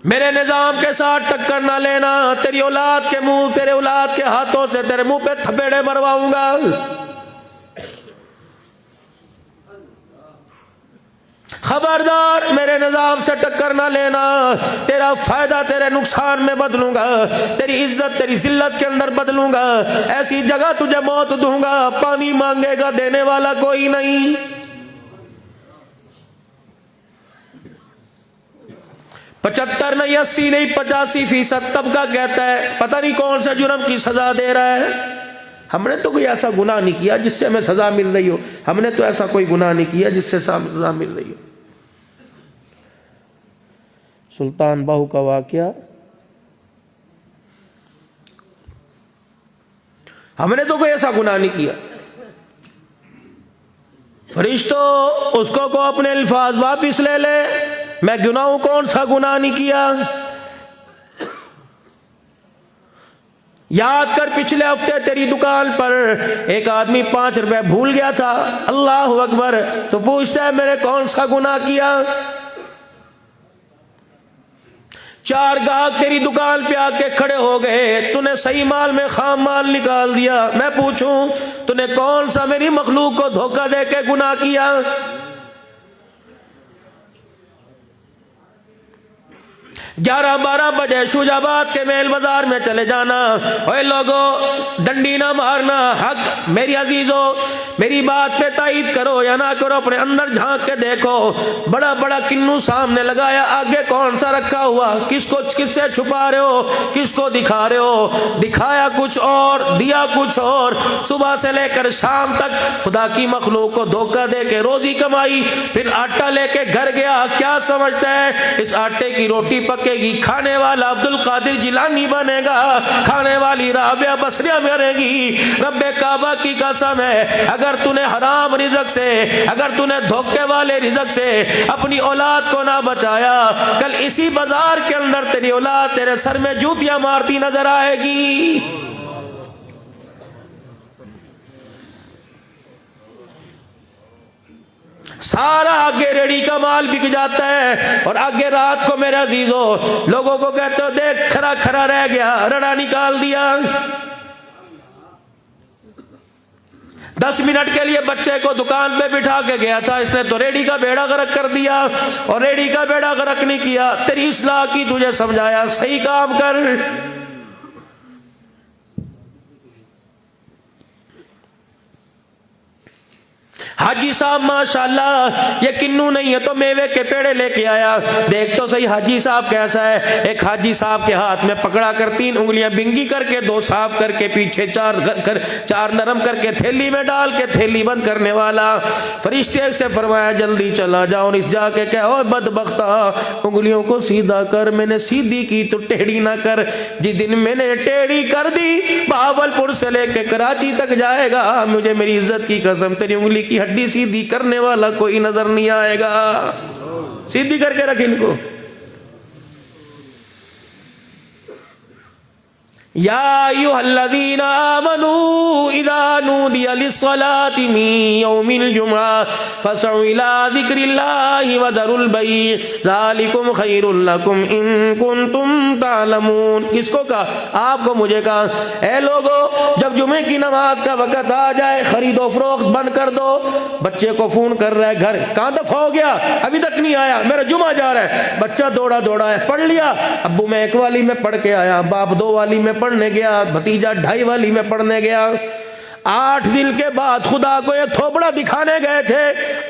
میرے نظام کے ساتھ ٹکر نہ لینا، تیری اولاد کے منہ، تیرے اولاد کے ہاتھوں سے تیرے منہ پہ تھپیڑے مرواؤں گا۔ خبردار میرے نظام سے ٹکر نہ لینا، تیرا فائدہ تیرے نقصان میں بدلوں گا، تیری عزت تیری ذلت کے اندر بدلوں گا، ایسی جگہ تجھے موت دوں گا، پانی مانگے گا دینے والا کوئی نہیں۔ 75 نہیں 80 نہیں 85% طبقہ کہتا ہے پتہ نہیں کون سے جرم کی سزا دے رہا ہے۔ ہم نے تو کوئی ایسا گناہ نہیں کیا جس سے ہمیں سزا مل رہی ہو، ہم نے تو ایسا کوئی گناہ نہیں کیا جس سے سزا مل رہی ہو۔ سلطان باہو کا واقعہ، ہم نے تو کوئی ایسا گناہ نہیں کیا۔ فرشتوں اس کو اپنے الفاظ واپس لے لے، میں گناہوں کون سا گناہ نہیں کیا۔ یاد کر پچھلے ہفتے تیری دکان پر ایک آدمی 5 روپے بھول گیا تھا، اللہ اکبر، تو پوچھتا ہے میں نے کون سا گناہ کیا۔ 4 گاہک تیری دکان پہ آ کے کھڑے ہو گئے، تو نے صحیح مال میں خام مال نکال دیا، میں پوچھوں تو نے کون سا میری مخلوق کو دھوکہ دے کے گناہ کیا۔ 11-12 بجے شوج آباد کے میل بازار میں چلے جانا، اوے لوگو ڈنڈی نہ مارنا، حق میری عزیزو میری بات پہ تائید کرو یا نہ کرو، اپنے اندر جھانک کے دیکھو، بڑا بڑا کنو سامنے لگایا، آگے کون سا رکھا ہوا، کس سے چھپا رہے ہو، کس کو دکھا رہے ہو، دکھایا کچھ اور دیا کچھ اور، صبح سے لے کر شام تک خدا کی مخلوق کو دھوکہ دے کے روزی کمائی، پھر آٹا لے کے گھر گیا، کیا سمجھتا ہے اس آٹے کی روٹی پکے گی، کھانے والا عبد القادر جیلانی بنے گا، کھانے والی رابعہ بصریہ بنے گی۔ رب کعبہ کی قسم ہے اگر تو نے حرام رزق سے، اگر تو نے دھوکے والے رزق سے اپنی اولاد کو نہ بچایا، کل اسی بازار کے اندر تیری اولاد تیرے سر میں جوتیاں مارتی نظر آئے گی۔ سارا آگے ریڑی کا مال بک جاتا ہے، اور آگے رات کو میرے عزیزو لوگوں کو کہتے ہو دیکھ کھڑا کھڑا رہ گیا، رڑا نکال دیا۔ 10 منٹ کے لیے بچے کو دکان پہ بٹھا کے گیا تھا، اس نے تو ریڑی کا بیڑا غرق کر دیا، اور ریڑی کا بیڑا غرق نہیں کیا، تیری اصلاح کی، تجھے سمجھایا صحیح کام کر۔ حاجی صاحب ماشاءاللہ یہ کنو نہیں ہے تو میوے کے پیڑے لے کے آیا، دیکھ تو صحیح حاجی صاحب کیسا ہے۔ ایک حاجی صاحب کے ہاتھ میں پکڑا کر 3 انگلیاں بنگی کر کے 2 صاف کر کے پیچھے 4 نرم کر کے تھیلی میں ڈال کے تھیلی بند کرنے والا۔ فرشتے سے فرمایا جلدی چلا جاؤ اور اس جا کے کہو بدبختہ انگلیوں کو سیدھا کر، میں نے سیدھی کی تو ٹیڑھی نہ کر، جس دن میں نے ٹیڑھی کر دی بہاولپور سے لے کے کراچی تک جائے گا، مجھے میری عزت کی قسم تیری انگلی کی ہڈی سیدھی کرنے والا کوئی نظر نہیں آئے گا۔ سیدھی کر کے رکھ ان کو۔ یا ایھا الذین آمنوا اذا نودی للصلاۃ من یوم الجمعہ فاسعوا الی ذکر اللہ وذروا البیع ذلکم خیر لکم ان کنتم تعلمون۔ کس کو کہا؟ آپ کو، مجھے کہا، اے لوگو جب جمعے کی نماز کا وقت آ جائے خرید و فروخت بند کر دو۔ بچے کو فون کر رہا ہے گھر، کہاں دفع ہو گیا؟ ابھی تک نہیں آیا، میرا جمعہ جا رہا ہے۔ بچہ دوڑا ہے، پڑھ لیا؟ ابو میں 1 والی میں پڑھ کے آیا، باپ 2 والی میں پڑھنے گیا، بھتیجا 2.5 والی میں پڑھنے گیا۔ 8 دن کے بعد خدا کو یہ تھوبڑا دکھانے گئے تھے،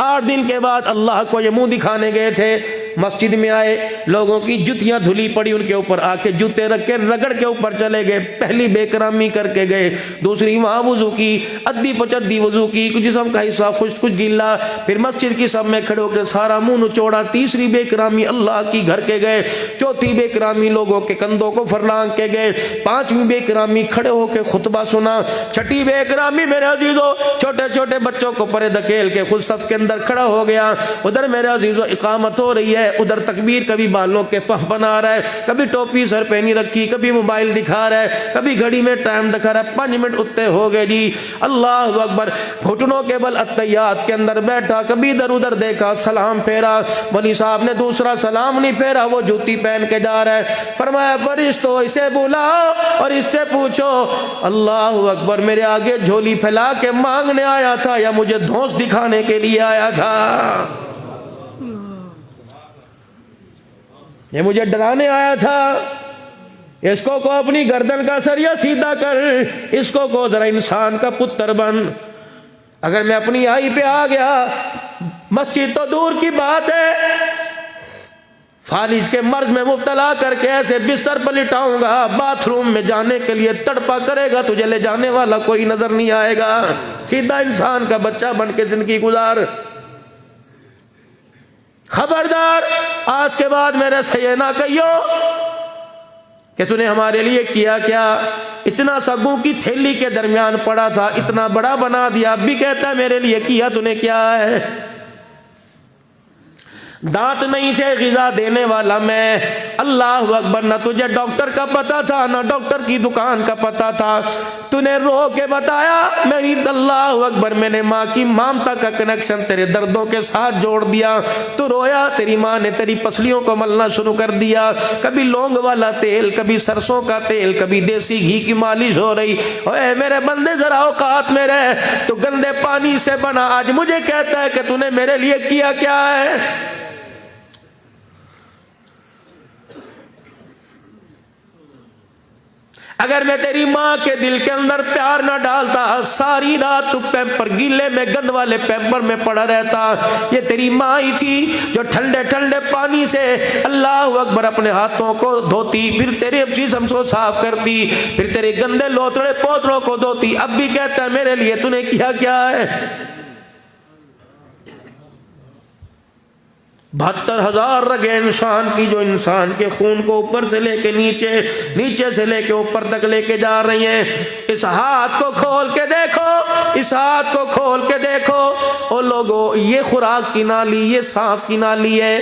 8 دن کے بعد اللہ کو یہ منہ دکھانے گئے تھے۔ مسجد میں آئے، لوگوں کی جوتیاں دھلی پڑی، ان کے اوپر آ کے جوتے رکھ کے رگڑ کے اوپر چلے گئے، پہلی بے کرامی کر کے گئے، دوسری وہاں وضو کی، ادھی پچدی وضو کی، کچھ جسم کا حصہ خشک کچھ گیلا، پھر مسجد کی سب میں کھڑے ہو کے سارا منہ نچوڑا، تیسری بے کرامی اللہ کی گھر کے گئے، چوتھی بے کرامی لوگوں کے کندھوں کو فرلانگ کے گئے، 5ویں بے کرامی کھڑے ہو کے خطبہ سنا، 6ٹھی بے کرامی میرے عزیزو چھوٹے چھوٹے بچوں کو پرے دھکیل کے خود صف کے اندر کھڑا ہو گیا۔ ادھر میرے عزیزو اقامت ہو رہی ہے، ہے، ادھر تکبیر، کبھی بالوں کے پف بنا رہا ہے، کبھی ٹوپی سر پہ نہیں رکھی، کبھی موبائل دکھا رہا ہے، کبھی گھڑی میں ٹائم دکھا رہا ہے، 5 منٹ اتنے ہو گئے جی، اللہ اکبر، گھٹنوں کے بل اتحیات کے اندر بیٹھا، کبھی ادھر ادھر دیکھا، سلام پھیرا، مولوی صاحب نے دوسرا سلام نہیں پھیرا، وہ جوتی پہن کے جا رہا ہے، فرمایا فرشتوں اسے بلاؤ اور اس سے پوچھو اللہ اکبر میرے آگے جھولی پھیلا کے مانگنے آیا تھا یا مجھے دھونس دکھانے کے لیے آیا تھا؟ یہ مجھے ڈرانے آیا تھا؟ اس کو اپنی گردن کا سریا سیدھا کر، اس کو ذرا انسان کا پتر بن۔ اگر میں اپنی آئی پہ آ گیا، مسجد تو دور کی بات ہے، فالج کے مرض میں مبتلا کر کے ایسے بستر پر لٹاؤں گا، باتھ روم میں جانے کے لیے تڑپا کرے گا، تجھے لے جانے والا کوئی نظر نہیں آئے گا، سیدھا انسان کا بچہ بن کے زندگی گزار۔ خبردار، آج کے بعد میرے سے یہ نہ کہیو کہ تو نے ہمارے لیے کیا کیا، اتنا سگوں کی تھیلی کے درمیان پڑا تھا، اتنا بڑا بنا دیا، اب بھی کہتا ہے میرے لیے کیا تو نے کیا ہے؟ دانت نہیں تھے غذا دینے والا میں، اللہ اکبر، نہ تجھے ڈاکٹر کا پتا تھا نہ ڈاکٹر کی دکان کا پتا تھا، تو نے رو کے بتایا میری، اللہ اکبر، میں نے ماں کی مامتا کا کنیکشن تیرے دردوں کے ساتھ جوڑ دیا، تو رویا، تیری ماں نے تیری پسلیوں کو ملنا شروع کر دیا، کبھی لونگ والا تیل، کبھی سرسوں کا تیل، کبھی دیسی گھی کی مالش ہو رہی، اے میرے بندے ذرا اوقات میں رہ، تو گندے پانی سے بنا، آج مجھے کہتا ہے کہ تو نے میرے لیے کیا کیا ہے؟ اگر میں تیری ماں کے دل کے اندر پیار نہ ڈالتا، ساری رات تو پیمپر گیلے میں، گند والے پیمپر میں پڑا رہتا۔ یہ تیری ماں ہی تھی جو ٹھنڈے ٹھنڈے پانی سے اللہ اکبر اپنے ہاتھوں کو دھوتی، پھر تیرے جسم کو صاف کرتی، پھر تیرے گندے لوتڑے پوتڑوں کو دھوتی، اب بھی کہتا ہے میرے لیے تو نے کیا کیا ہے؟ 72,000 رگیں انسان کی، جو انسان کے خون کو اوپر سے لے کے نیچے، نیچے سے لے کے اوپر تک لے کے جا رہی ہیں۔ اس ہاتھ کو کھول کے دیکھو، اس ہاتھ کو کھول کے دیکھو، او لوگو، یہ خوراک کی نالی، یہ سانس کی نالی ہے۔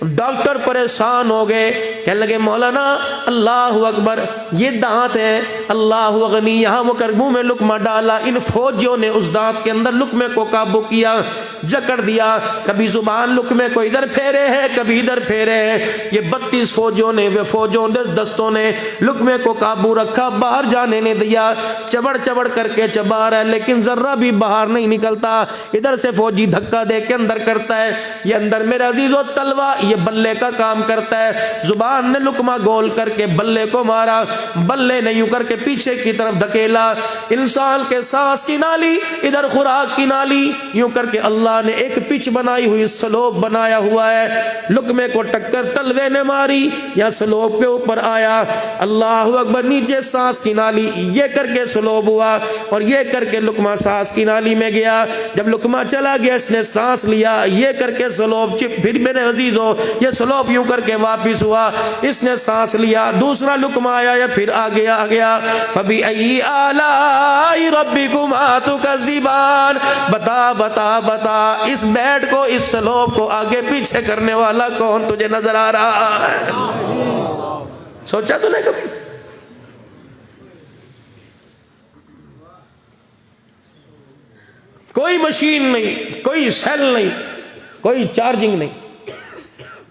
ڈاکٹر پریشان ہو گئے، کہنے لگے مولانا اللہ اکبر، یہ دانت ہے، اللہ اغنی، یہاں وہ کربوں میں لقمہ ڈالا، ان فوجیوں نے اس دانت کے اندر لقمے کو قابو کیا، جکڑ دیا، کبھی زبان لقمے کو ادھر پھیرے ہے، کبھی ادھر پھیرے ہے، یہ 32 فوجیوں نے، وہ فوجوں دستوں نے لقمے کو قابو رکھا، باہر جانے نہیں دیا، چبڑ چبڑ کر کے چبا رہا ہے، لیکن ذرہ بھی باہر نہیں نکلتا، ادھر سے فوجی دھکا دے کے اندر کرتا ہے، یہ اندر میرے عزیزو تلوا، یہ بلے کا کام کرتا ہے، زبان نے لقمہ گول کر کے بلے کو مارا، بلے نے یوں کر کے پیچھے کی طرف دھکیلا، انسان کے سانس کی نالی، ادھر خوراک کی نالی، یوں کر کے اللہ نے ایک پچ بنائی ہوئی، سلوب بنایا ہوا ہے، لقمے کو ٹکر تلوے نے ماری یا سلوب کے اوپر آیا، اللہ اکبر، نیچے سانس کی نالی، یہ کر کے سلوب ہوا اور یہ کر کے لقمہ سانس کی نالی میں گیا، جب لقمہ چلا گیا اس نے سانس لیا، یہ کر کے سلوب پھر میرے عزیزو یہ سلوب یوں کر کے واپس ہوا، اس نے سانس لیا، دوسرا لقمہ آیا یا پھر آگے آ گیا، فَبِأَيِّ آلَاءِ رَبِّكُمَا تُكَذِّبَانِ، بتا بتا بتا، اس بیڈ کو، اس سلوب کو آگے پیچھے کرنے والا کون تجھے نظر آ رہا ہے؟ سوچا تو نہیں کبھی؟ کوئی مشین نہیں، کوئی سیل نہیں، کوئی چارجنگ نہیں،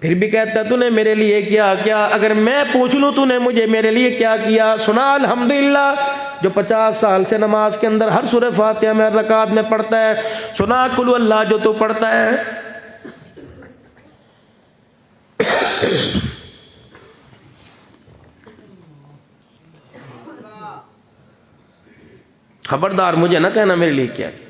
پھر بھی کہتا ہے تو نے میرے لیے کیا کیا؟ اگر میں پوچھ لوں تو نے مجھے میرے لیے کیا کیا، سنا الحمدللہ، جو 50 سال سے نماز کے اندر ہر سورہ فاتحہ میں، ہر رکعت میں پڑھتا ہے، سنا قل هو اللہ جو تو پڑھتا ہے۔ خبردار مجھے نہ کہنا میرے لیے کیا کیا۔